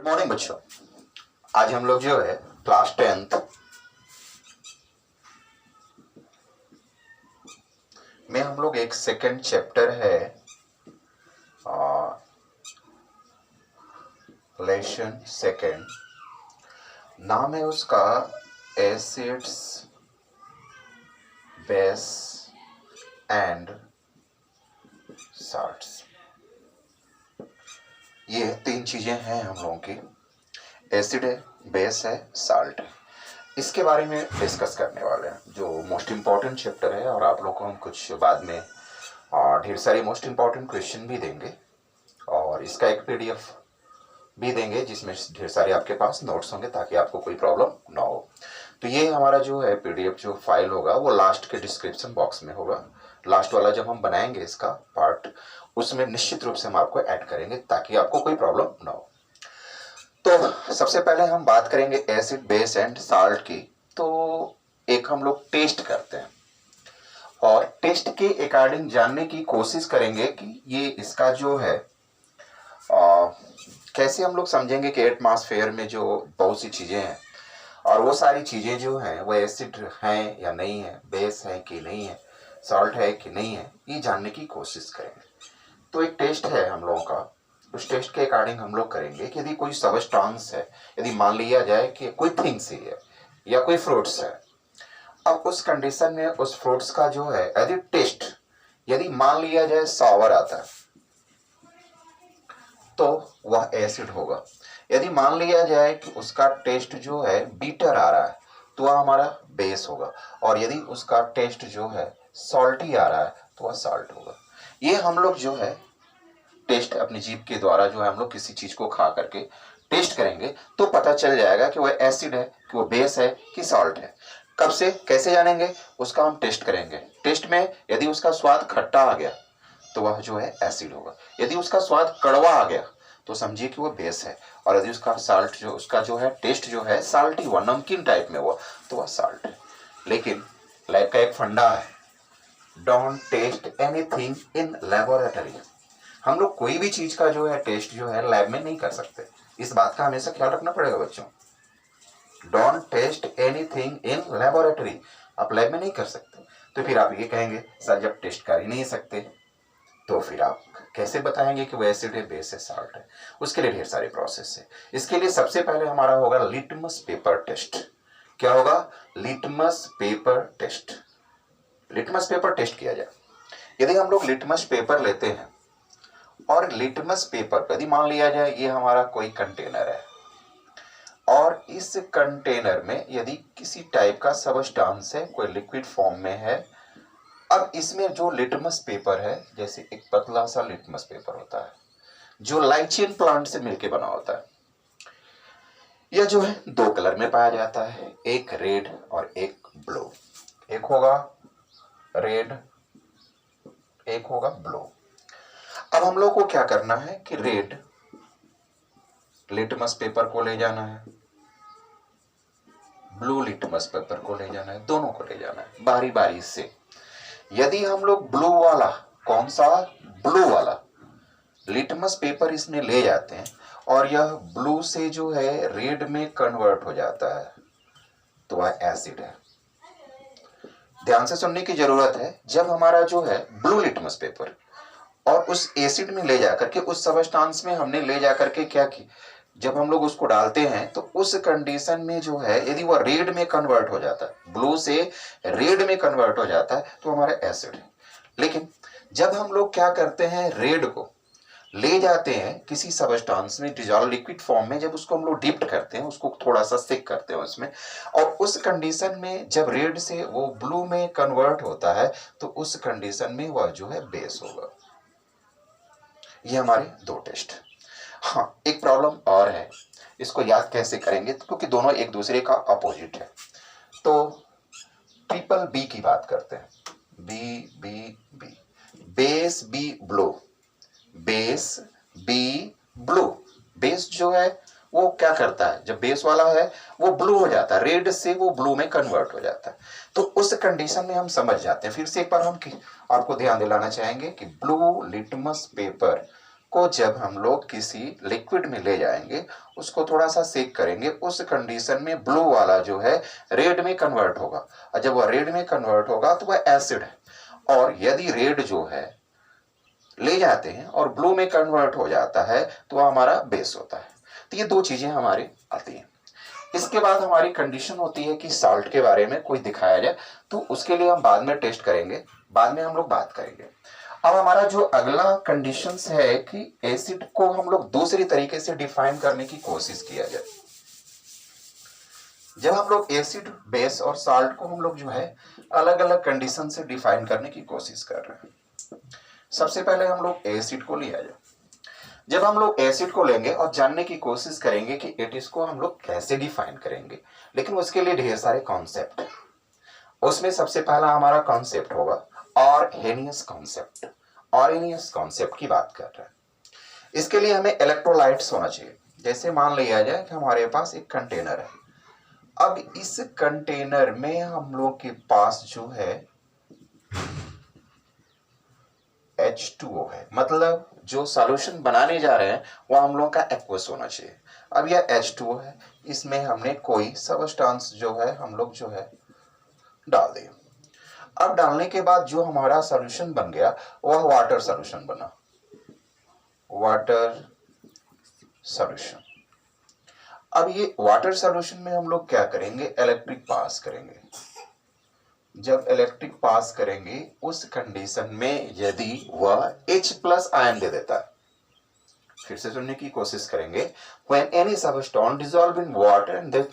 Good morning बच्चों। आज हम लोग जो है क्लास 10th में हम लोग एक सेकंड चैप्टर है लेसन सेकंड, नाम है उसका एसिड्स बेस एंड साल्ट्स। ये तीन चीजें हैं हम लोगों की, एसिड है, बेस है, साल्ट है। इसके बारे में डिस्कस करने वाले हैं, जो मोस्ट इम्पॉर्टेंट चैप्टर है। और आप लोग को हम कुछ बाद में ढेर सारे मोस्ट इम्पॉर्टेंट क्वेश्चन भी देंगे और इसका एक पीडीएफ भी देंगे जिसमें ढेर सारे आपके पास नोट्स होंगे ताकि आपको कोई प्रॉब्लम ना हो। तो ये हमारा जो है पीडीएफ जो फाइल होगा वो लास्ट के डिस्क्रिप्शन बॉक्स में होगा। लास्ट वाला जब हम बनाएंगे इसका पार्ट, उसमें निश्चित रूप से हम आपको ऐड करेंगे ताकि आपको कोई प्रॉब्लम ना हो। तो सबसे पहले हम बात करेंगे एसिड बेस एंड साल्ट की। तो एक हम लोग टेस्ट करते हैं और टेस्ट के अकॉर्डिंग जानने की कोशिश करेंगे कि ये इसका जो है कैसे हम लोग समझेंगे कि एटमॉस्फेयर में जो बहुत सी चीजें हैं और वो सारी चीजें जो हैं वो एसिड हैं या नहीं है, बेस है कि नहीं है, सॉल्ट है कि नहीं है, ये जानने की कोशिश करेंगे। तो एक टेस्ट है हम लोगों का, उस टेस्ट के अकॉर्डिंग हम लोग करेंगे कि यदि कोई सबस्टांस है, यदि मान लिया जाए कि कोई थिंग्स ही है या कोई फ्रूट्स है, अब उस कंडीशन में उस फ्रूट्स का जो है यदि टेस्ट यदि मान लिया जाए सॉवर आता है तो वह एसिड होगा। यदि मान लिया जाए कि उसका टेस्ट जो है बीटर आ रहा है तो वह हमारा बेस होगा। और यदि उसका टेस्ट जो है सॉल्टी आ रहा है तो वह सॉल्ट होगा। ये हम लोग जो है टेस्ट अपनी जीभ के द्वारा जो है हम लोग किसी चीज को खा करके टेस्ट करेंगे तो पता चल जाएगा कि वह एसिड है, कि वो बेस है, कि सॉल्ट है। कब से कैसे जानेंगे, उसका हम टेस्ट करेंगे। टेस्ट में यदि उसका स्वाद खट्टा आ गया तो वह जो है एसिड होगा। यदि उसका स्वाद कड़वा आ गया तो समझिए कि वह बेस है। और यदि उसका साल्ट जो उसका जो है टेस्ट जो है साल्टी हुआ, नमकीन टाइप में हुआ, तो वह साल्ट है। लेकिन लैब का एक फंडा है, don't test anything in laboratory. हम लोग कोई भी चीज का जो है टेस्ट जो है लैब में नहीं कर सकते। इस बात का हमेशा ख्याल रखना पड़ेगा बच्चों। Don't test anything in laboratory, आप लैब में नहीं कर सकते। तो फिर आप ये कहेंगे सर जब टेस्ट कर ही नहीं सकते तो फिर आप कैसे बताएंगे कि वो एसिड है, बेस है, साल्ट है। उसके लिए ढेर सारे प्रोसेस है। इसके लिए सबसे पहले हमारा होगा लिटमस पेपर टेस्ट। क्या होगा? Litmus paper test. Litmus paper test किया जाए। यदि हम लोग लिटमस पेपर लेते हैं और लिटमस पेपर यदि मान लिया जाए ये हमारा कोई कंटेनर है और इस कंटेनर में यदि किसी टाइप का सबस्टांस है, कोई लिक्विड फॉर्म में है। अब इसमें जो लिटमस पेपर है, जैसे एक पतला सा लिटमस पेपर होता है जो लाइचियन प्लांट से मिलके बना होता है, यह जो है दो कलर में पाया जाता है, एक रेड और एक ब्लू। एक होगा रेड, एक होगा ब्लू। अब हम लोग को क्या करना है कि रेड लिटमस पेपर को ले जाना है, ब्लू लिटमस पेपर को ले जाना है, दोनों को ले जाना है बारी बारी से। यदि हम लोग ब्लू वाला, कौन सा? ब्लू वाला लिटमस पेपर इसमें ले जाते हैं और यह ब्लू से जो है रेड में कन्वर्ट हो जाता है तो वह एसिड है। ध्यान से सुनने की जरूरत है। जब हमारा जो है ब्लू लिटमस पेपर और उस एसिड में ले जाकर के, उस सबस्टांस में हमने ले जाकर के क्या की, जब हम लोग उसको डालते हैं तो उस कंडीशन में जो है यदि वह रेड में कन्वर्ट हो जाता है, ब्लू से रेड में कन्वर्ट हो जाता है तो हमारा एसिड है। लेकिन जब हम लोग क्या करते हैं, रेड को ले जाते हैं किसी सबस्टांस में डिजॉल्व लिक्विड फॉर्म में, जब उसको हम लोग डिप्ट करते हैं, उसको थोड़ा सा सिक करते हैं उसमें, और उस कंडीशन में जब रेड से वो ब्लू में कन्वर्ट होता है तो उस कंडीशन में वह जो है बेस होगा। ये हमारे दो टेस्ट। हाँ, एक प्रॉब्लम और है, इसको याद कैसे करेंगे क्योंकि दोनों एक दूसरे का अपोजिट है। तो ट्रिपल बी की बात करते हैं। B B B, base B blue, base B blue. Base जो है वो क्या करता है, जब बेस वाला है वो ब्लू हो जाता है, रेड से वो ब्लू में कन्वर्ट हो जाता है। तो उस कंडीशन में हम समझ जाते हैं। फिर से एक बार हम आपको ध्यान दिलाना चाहेंगे कि ब्लू लिटमस पेपर को जब हम लोग किसी लिक्विड में ले जाएंगे, उसको थोड़ा सा सेक करेंगे, उस कंडीशन में ब्लू वाला जो है रेड में कन्वर्ट होगा, और जब वह रेड में कन्वर्ट होगा तो वह एसिड है। और यदि रेड जो है ले जाते हैं और ब्लू में कन्वर्ट हो जाता है तो वह हमारा बेस होता है। तो ये दो चीजें हमारी आती हैं। इसके बाद हमारी कंडीशन होती है कि साल्ट के बारे में कोई दिखाया जाए, तो उसके लिए हम बाद में टेस्ट करेंगे, बाद में हम लोग बात करेंगे। अब हमारा जो अगला कंडीशंस है कि एसिड को हम लोग दूसरी तरीके से डिफाइन करने की कोशिश किया जाए। जब हम लोग एसिड, बेस और साल्ट को हम लोग जो है अलग अलग कंडीशन से डिफाइन करने की कोशिश कर रहे हैं। सबसे पहले हम लोग एसिड को लिया जाए। जब हम लोग एसिड को लेंगे और जानने की कोशिश करेंगे कि इट इसको हम लोग कैसे डिफाइन करेंगे, लेकिन उसके लिए ढेर सारे कॉन्सेप्ट है। उसमें सबसे पहला हमारा कॉन्सेप्ट होगा ऑर्हेनियस कॉन्सेप्ट। ऑर्हेनियस कॉन्सेप्ट की बात कर रहे हैं। इसके लिए हमें इलेक्ट्रोलाइट्स होना चाहिए। जैसे मान लिया जाए कि हमारे पास एक कंटेनर है। अब इस कंटेनर में हम लोग के पास जो है H2O है, मतलब जो सॉल्यूशन बनाने जा रहे हैं वह हम लोग का एक्वस होना चाहिए। अब यह H2O है, इसमें हमने कोई सबस्टेंस जो है हम लोग जो है डाल दिए। अब डालने के बाद जो हमारा सॉल्यूशन बन गया वह वाटर सॉल्यूशन बना, वाटर सॉल्यूशन। अब ये वाटर सॉल्यूशन में हम लोग क्या करेंगे, इलेक्ट्रिक पास करेंगे। जब इलेक्ट्रिक पास करेंगे उस कंडीशन में यदि वह H+ आयन दे देता है, फिर से सुनने की कोशिश करेंगे, when any substance dissolve in water and then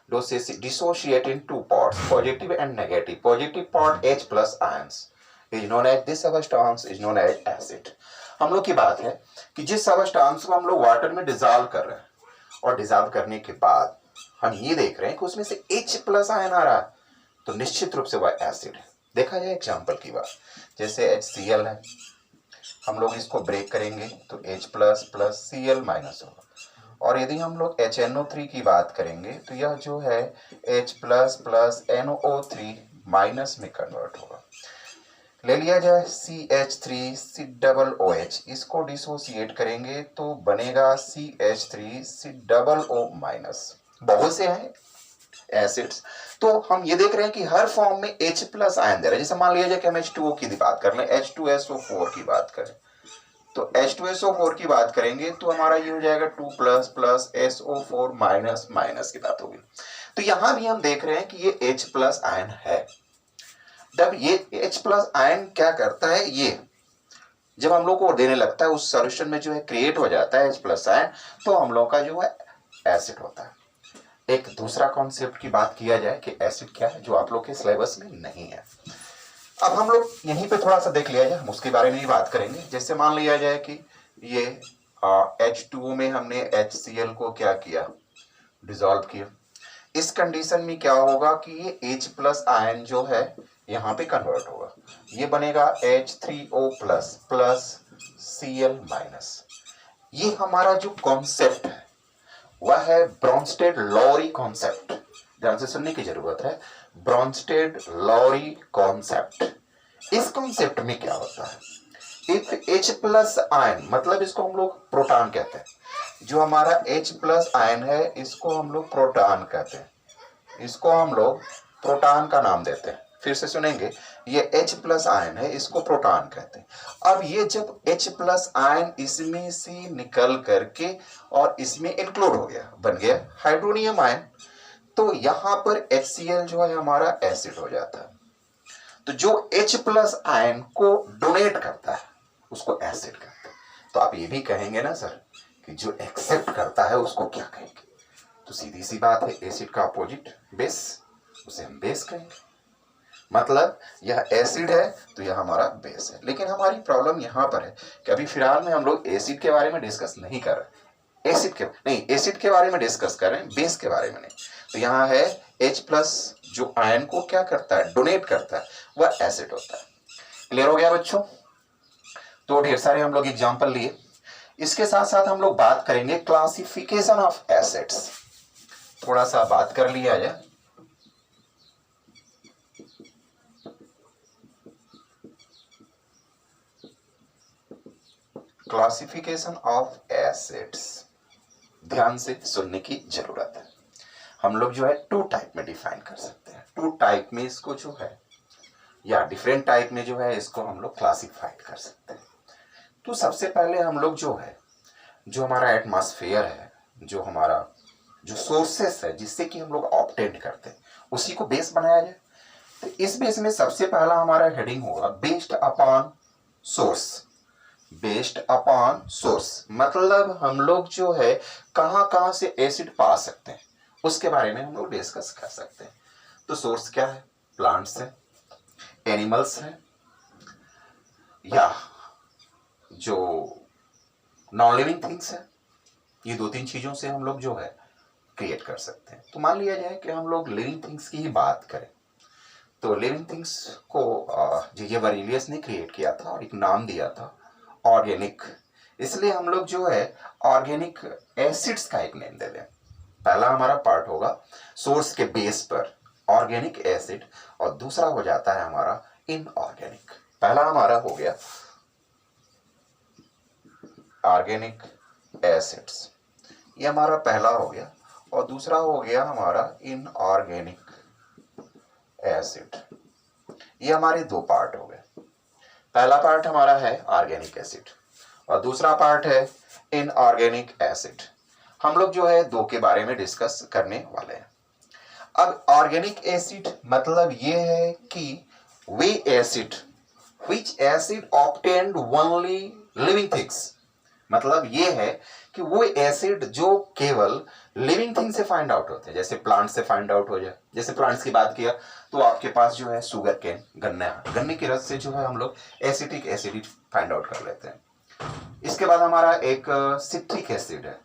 dissociate in two parts, positive and negative. Positive part H+ ions is known as, this substance is known as acid. हम लोग की बात है कि जिस सबस्टेंस को हम लोग वाटर में डिजॉल्व कर रहे हैं और डिजॉल्व करने के बाद हम ये देख रहे हैं कि उसमें से H+ आयन आ रहा है, तो निश्चित रूप से वह एसिड है। देखा जाए एग्जाम्पल की बात, जैसे HCl है, हम लोग इसको ब्रेक करेंगे तो H+ Cl- होगा। और यदि हम लोग HNO3 की बात करेंगे तो यह जो है H+ NO3- में कन्वर्ट होगा। ले लिया जाए CH3COOH, इसको डिसोसिएट करेंगे तो बनेगा CH3COO-। बहुत से हैं एसिड्स, तो हम ये देख रहे हैं कि हर फॉर्म में H+ आयन दे रहा है। जैसे मान लिया जाए कि हम H2O की बात कर लें, H2SO4 की बात करें, तो H2SO4 की बात करेंगे तो हमारा ये हो जाएगा 2+ SO4- की बात होगी। तो यहां भी हम देख रहे हैं कि ये H+ आयन है। जब ये H+ आयन क्या करता है, ये जब हम लोग को देने लगता है उस सॉल्यूशन में जो है क्रिएट हो जाता है H+ आयन, तो हम लोग का जो है एसिड होता है। एक दूसरा कॉन्सेप्ट की बात किया जाए कि एसिड क्या है, जो आप लोग के सिलेबस में नहीं है। अब हम लोग यहीं पे थोड़ा सा देख लिया जाए, हम उसके बारे में ही बात करेंगे। जैसे मान लिया जाए कि ये H2O में हमने HCl को क्या किया, डिसॉल्व किया। इस कंडीशन में क्या होगा कि ये H+ आयन जो है यहाँ पे कन्वर्ट होगा, ये बनेगा H3O+ Cl-। ये हमारा जो कॉन्सेप्ट है वह है ब्रोंस्टेड-लॉरी कॉन्सेप्ट। ध्यान से सुनने की जरूरत है, ब्रोंस्टेड-लॉरी कॉन्सेप्ट। इस कॉन्सेप्ट में क्या होता है, इफ H+ आयन, मतलब इसको हम लोग प्रोटॉन कहते हैं, जो हमारा H+ आयन है इसको हम लोग प्रोटॉन कहते हैं, इसको हम लोग प्रोटॉन का नाम देते हैं। फिर से सुनेंगे, ये H+ आयन है, इसको प्रोटॉन कहते हैं। अब ये जब H+ आयन इसमें से निकल करके और इसमें इंक्लूड हो गया, बन गया हाइड्रोनियम आयन, तो यहां पर HCl जो है हमारा एसिड हो जाता है। तो जो H+ आयन को डोनेट करता है उसको एसिड कहते हैं। तो आप ये भी कहेंगे ना सर कि जो एक्सेप्ट करता है उसको क्या कहेंगे, तो सीधी सी बात है, एसिड का अपोजिट बेस, उसे हम बेस कहेंगे। मतलब यह एसिड है तो यह हमारा बेस है। लेकिन हमारी प्रॉब्लम यहाँ पर है कि अभी फिलहाल में हम लोग एसिड के बारे में डिस्कस नहीं कर रहे, एसिड के बारे में डिस्कस कर रहे हैं, बेस के बारे में नहीं। तो यहाँ है H+ जो आयन को क्या करता है, डोनेट करता है, वह एसिड होता है। क्लियर हो गया बच्चों? तो ढेर सारे हम लोग एग्जाम्पल लिए। इसके साथ साथ हम लोग बात करेंगे क्लासिफिकेशन ऑफ एसिड्स, थोड़ा सा बात कर लिया जाए। क्लासिफिकेशन ऑफ एसिड्स, ध्यान से सुनने की जरूरत है। हम लोग जो है टू टाइप में डिफाइन कर सकते हैं, टू टाइप में इसको जो है, या डिफरेंट टाइप में जो है इसको हम लोग क्लासिफाइड कर सकते हैं। तो सबसे पहले हम लोग जो है, जो हमारा एटमॉस्फेयर है, जो हमारा जो सोर्सेस है जिससे कि हम लोग ऑब्टेन करते हैं, उसी को बेस बनाया जाए। तो इस बेस में सबसे पहला हमारा हेडिंग होगा based upon source. Based upon source मतलब हम लोग जो है कहाँ कहाँ से एसिड पा सकते हैं उसके बारे में हम लोग डिस्कस कर सकते हैं। तो सोर्स क्या है? प्लांट्स है, एनिमल्स है, या जो नॉन लिविंग थिंग्स है। ये दो तीन चीजों से हम लोग जो है क्रिएट कर सकते हैं। तो मान लिया जाए कि हम लोग लिविंग थिंग्स की ही बात करें, तो लिविंग थिंग्स को जे बर्नौली ने क्रिएट किया था और एक नाम दिया था ऑर्गेनिक। इसलिए हम लोग जो है ऑर्गेनिक एसिड्स का एक नेम दे दें। पहला हमारा पार्ट होगा सोर्स के बेस पर ऑर्गेनिक एसिड, और दूसरा हो जाता है हमारा इनऑर्गेनिक। पहला हमारा हो गया ऑर्गेनिक एसिड्स, ये हमारा पहला हो गया, और दूसरा हो गया हमारा इनऑर्गेनिक एसिड। ये हमारे दो पार्ट हो गए। पहला पार्ट हमारा है ऑर्गेनिक एसिड और दूसरा पार्ट है इनऑर्गेनिक एसिड। हम लोग जो है दो के बारे में डिस्कस करने वाले हैं। अब ऑर्गेनिक एसिड मतलब ये है कि वे acid which acid obtained only living things, मतलब ये है कि वो एसिड जो केवल लिविंग थिंग से फाइंड आउट होते हैं, जैसे प्लांट से फाइंड आउट हो जाए। जैसे प्लांट्स की बात किया तो आपके पास जो है शुगर केन, गन्ना, गन्ने के रस से जो है हम लोग एसिटिक एसिड फाइंड आउट कर लेते हैं। इसके बाद हमारा एक सिट्रिक एसिड है,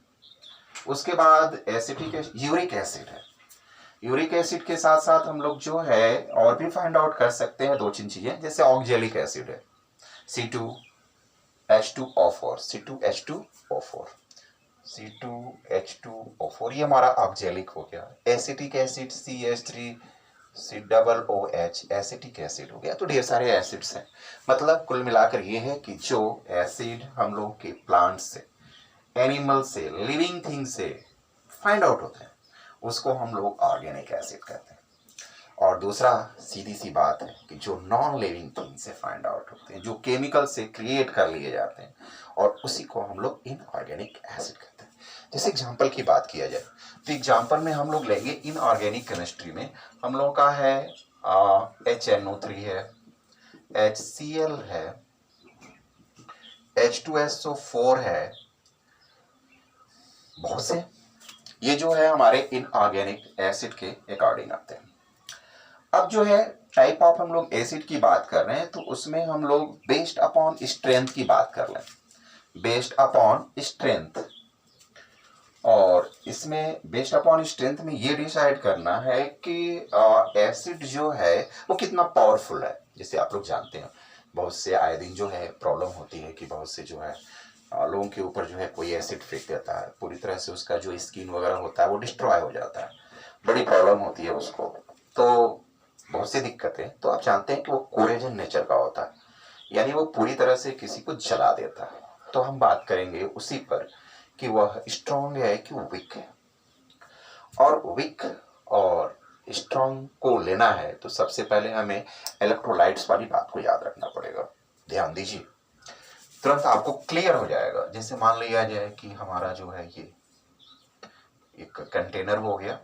उसके बाद एसिटिक यूरिक एसिड है। यूरिक एसिड के साथ साथ हम लोग जो है और भी फाइंड आउट कर सकते हैं दो तीन चीजें, जैसे ऑक्जेलिक एसिड है, C2H2O4, C2H2O4, C2H2O4, ये हमारा ऑक्जेलिक हो गया। Acetic acid CH3COOH, acetic acid हो गया। तो ढेर सारे एसिड्स हैं। मतलब कुल मिलाकर ये है कि जो एसिड हम लोग के प्लांट से, एनिमल से, लिविंग थिंग से फाइंड आउट होते हैं उसको हम लोग ऑर्गेनिक एसिड कहते हैं। और दूसरा सीधी सी बात है कि जो नॉन लिविंग थिंग से फाइंड आउट होते हैं, जो केमिकल से क्रिएट कर लिए जाते हैं, और उसी को हम लोग इनऑर्गेनिक एसिड कहते हैं। जैसे एग्जांपल की बात किया जाए तो एग्जांपल में हम लोग लेंगे इनऑर्गेनिक केमिस्ट्री में हम लोग का है HNO3 है, HCl है, H2SO4 है, बहुत से ये जो है हमारे इनऑर्गेनिक एसिड के अकॉर्डिंग आते हैं। अब जो है टाइप ऑफ हम लोग एसिड की बात कर रहे हैं तो उसमें हम लोग बेस्ड अपॉन स्ट्रेंथ की बात कर लें, बेस्ड अपॉन स्ट्रेंथ। और इसमें बेस्ड अपॉन स्ट्रेंथ में ये डिसाइड करना है कि एसिड जो है वो कितना पावरफुल है। जैसे आप लोग जानते हैं बहुत से आए दिन जो है प्रॉब्लम होती है कि बहुत से जो है लोगों के ऊपर जो है कोई एसिड फेंक देता है, पूरी तरह से उसका जो स्किन वगैरह होता है वो डिस्ट्रॉय हो जाता है, बड़ी प्रॉब्लम होती है उसको। तो बहुत सी दिक्कतें, तो आप जानते हैं कि वो कोरेजन नेचर का होता है, यानी वो पूरी तरह से किसी को जला देता है। तो हम बात करेंगे उसी पर कि वह स्ट्रॉन्ग है कि वीक है। और वीक और स्ट्रॉन्ग को लेना है तो सबसे पहले हमें इलेक्ट्रोलाइट्स वाली बात को याद रखना पड़ेगा। ध्यान दीजिए, तुरंत आपको क्लियर हो जाएगा। जैसे मान लिया जाए कि हमारा जो है ये एक कंटेनर हो गया,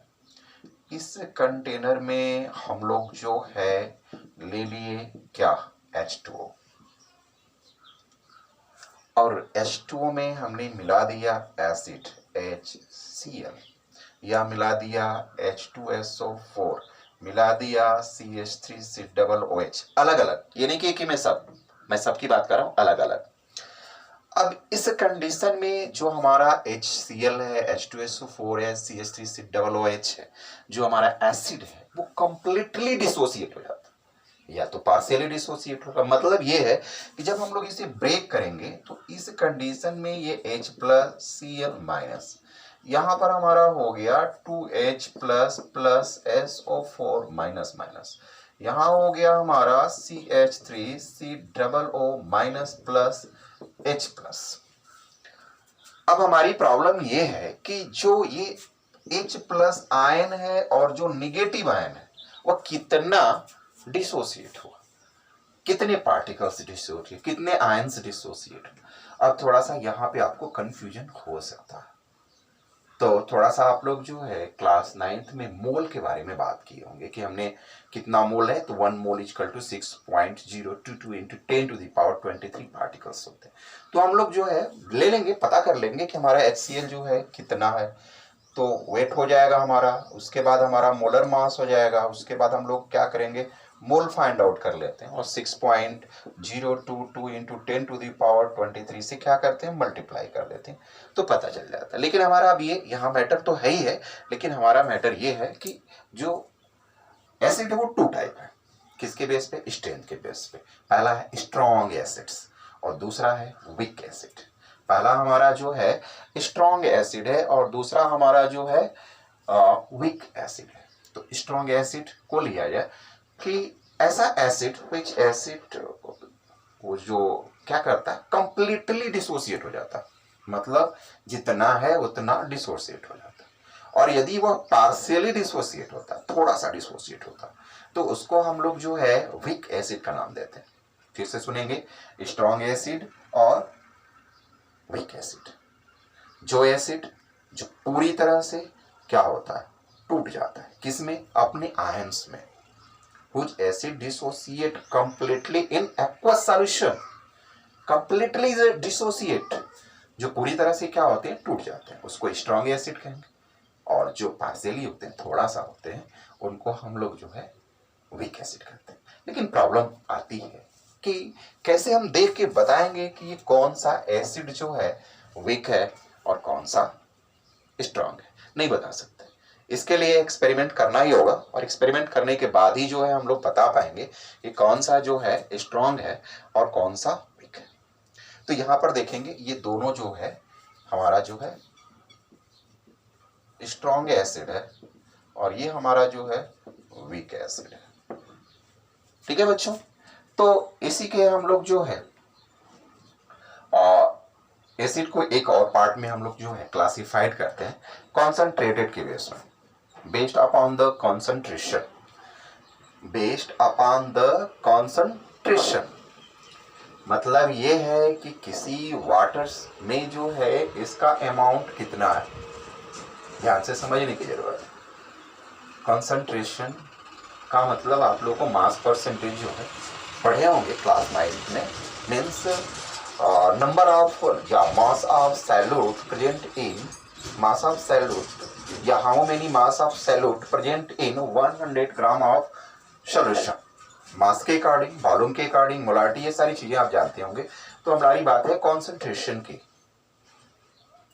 इस कंटेनर में हम लोग जो है ले लिए क्या, H2O, और H2O में हमने मिला दिया एसिड HCl, या मिला दिया H2SO4, मिला दिया CH3COOH, अलग अलग, ये नहीं कि मैं सबकी बात कर रहा हूं अलग अलग। अब इस कंडीशन में जो हमारा HCl है, H2SO4 है, CH3COOH है, जो हमारा एसिड है वो कंप्लीटली डिसोसिएट हो जाता है, या तो पार्शियली डिसोसिएट होगा। मतलब ये है कि जब हम लोग इसे ब्रेक करेंगे तो इस कंडीशन में ये H प्लस Cl माइनस, यहां पर हमारा हो गया 2H plus plus SO4 minus minus, यहां हो गया हमारा CH3COO minus plus H plus. अब हमारी प्रॉब्लम ये है कि जो ये H प्लस आयन है और जो निगेटिव आयन है वह कितना डिसोसिएट हुआ, कितने पार्टिकल्स डिसोसिएट, कितने आयन्स डिसोसिएट। अब थोड़ा सा यहाँ पे आपको कंफ्यूजन हो सकता है। तो थोड़ा सा आप लोग जो है क्लास 9th में मोल के बारे में बात किए होंगे कि हमने कितना मोल है, तो 1 mole equal to 6.022 into 10 to the power 23 particles होते हैं। तो हम लोग जो है ले लेंगे, पता कर लेंगे कि हमारा HCl जो है कितना है, तो वेट हो जाएगा हमारा, उसके बाद हमारा मोलर मास हो जाएगा, उसके बाद हम लोग क्या करेंगे, मोल फाइंड आउट कर लेते हैं और 6.022 इंटू 10 टू द पावर 23 से क्या करते हैं, मल्टीप्लाई कर लेते हैं, तो पता चल जाता है। लेकिन हमारा अब ये यहाँ मैटर तो है ही है, लेकिन हमारा मैटर ये है कि जो एसिड है वो 2 टाइप है। किसके बेस पे, स्ट्रेंथ के बेस पे। पहला है स्ट्रॉन्ग एसिड्स और दूसरा है वीक एसिड। पहला हमारा जो है स्ट्रॉन्ग एसिड है और दूसरा हमारा जो है वीक एसिड है। तो स्ट्रॉन्ग एसिड को लिया जाए कि ऐसा एसिड विच एसिड वो जो क्या करता है, कंप्लीटली डिसोसिएट हो जाता है, मतलब जितना है उतना डिसोसिएट हो जाता है। और यदि वह पार्शियली डिसोसिएट होता है, थोड़ा सा डिसोसिएट होता है, तो उसको हम लोग जो है वीक एसिड का नाम देते हैं। फिर से सुनेंगे, स्ट्रॉन्ग एसिड और वीक एसिड। जो एसिड जो पूरी तरह से क्या होता है, टूट जाता है, किसमें, अपने आयंस में। Which acid dissociate completely in aqueous solution, completely dissociate, जो पूरी तरह से क्या होते हैं, टूट जाते हैं, उसको स्ट्रॉन्ग एसिड कहेंगे। और जो पार्शियली होते हैं, थोड़ा सा होते हैं, उनको हम लोग जो है वीक एसिड कहते हैं। लेकिन प्रॉब्लम आती है कि कैसे हम देख के बताएंगे कि ये कौन सा एसिड जो है वीक है और कौन सा स्ट्रॉन्ग है, नहीं बता सकते। इसके लिए एक्सपेरिमेंट करना ही होगा और एक्सपेरिमेंट करने के बाद ही जो है हम लोग बता पाएंगे कि कौन सा जो है स्ट्रॉन्ग है और कौन सा वीक है। तो यहां पर देखेंगे ये दोनों जो है हमारा जो है स्ट्रॉन्ग एसिड है और ये हमारा जो है वीक एसिड है। ठीक है बच्चों, तो इसी के हम लोग जो है एसिड को एक और पार्ट में हम लोग जो है क्लासिफाइड करते हैं कॉन्सेंट्रेटेड के बेस में, based upon the concentration। मतलब ये है कि किसी वाटर में जो है इसका अमाउंट कितना है, ध्यान से समझने की जरूरत है। कंसंट्रेशन का मतलब आप लोगों को मास परसेंटेज जो है पढ़े होंगे क्लास 9 में, मीन्स नंबर ऑफ या mass of solute present in mass of solute या how many mass of solute present in 100 gram of solution. Mass के अकॉर्डिंग, वॉल्यूम के अकॉर्डिंग, मोलारिटी, ये सारी चीजें आप जानते होंगे। तो हमारी बात है कॉन्सेंट्रेशन की।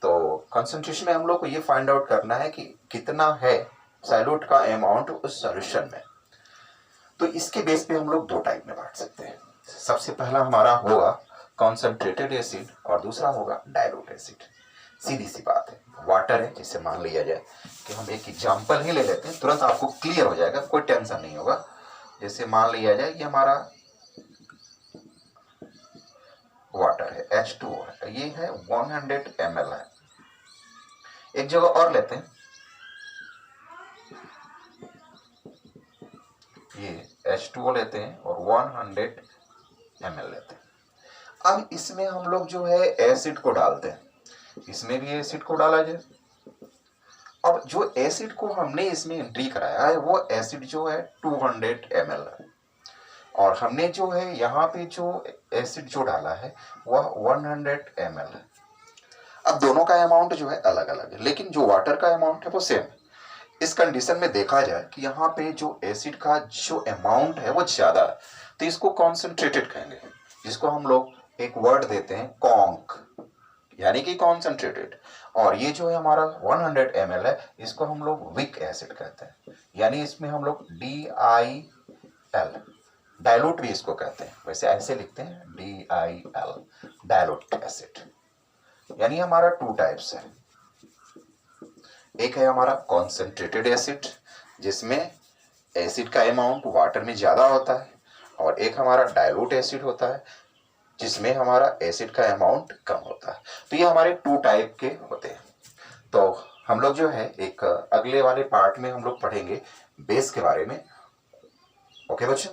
तो कॉन्सेंट्रेशन में हम लोग को ये फाइंड आउट करना है कि कितना है सैल्यूट का अमाउंट उस सॉल्यूशन में। तो इसके बेस पे हम लोग 2 टाइप में बांट सकते हैं। सबसे पहला हमारा होगा कॉन्सेंट्रेटेड एसिड और दूसरा होगा डाइल्यूट एसिड। सीधी सी बात है, वाटर है, जिसे मान लिया जाए कि हम एक एग्जांपल ही ले लेते हैं, तुरंत आपको क्लियर हो जाएगा, कोई टेंशन नहीं होगा। जैसे मान लिया जाए ये हमारा वाटर है, H2O है, ये है 100 ml है। एक जगह और लेते हैं, ये H2O लेते हैं और 100 ml लेते हैं। अब इसमें हम लोग जो है एसिड को डालते हैं, इसमें भी एसिड को डाला जाए। अब जो एसिड को हमने इसमें एंट्री कराया है वो एसिड जो है 200 ml है और हमने जो है यहाँ पे जो एसिड जो डाला है वह 100 ml है। अब दोनों का अमाउंट जो है अलग अलग है, लेकिन जो वाटर का अमाउंट है वो सेम है। इस कंडीशन में देखा जाए कि यहाँ पे जो एसिड का जो अमाउंट है वो ज्यादा है, तो इसको कॉन्सेंट्रेटेड कहेंगे, जिसको हम लोग एक वर्ड देते हैं कॉन्क, यानी कि कॉन्सेंट्रेटेड। और ये जो है हमारा 100 ml है, इसको हम लोग वीक एसिड कहते हैं, यानी इसमें हम लोग DIL, डाइल्यूट भी इसको कहते हैं, वैसे ऐसे लिखते हैं DIL, डाइल्यूट एसिड। यानी हमारा 2 टाइप्स है, एक है हमारा कॉन्सेंट्रेटेड एसिड जिसमें एसिड का अमाउंट वाटर में ज्यादा होता है, और एक हमारा डाइल्यूट एसिड होता है जिसमें हमारा एसिड का अमाउंट कम होता है। तो ये हमारे 2 टाइप के होते हैं। तो हम लोग जो है एक अगले वाले पार्ट में हम लोग पढ़ेंगे बेस के बारे में। ओके बच्चों।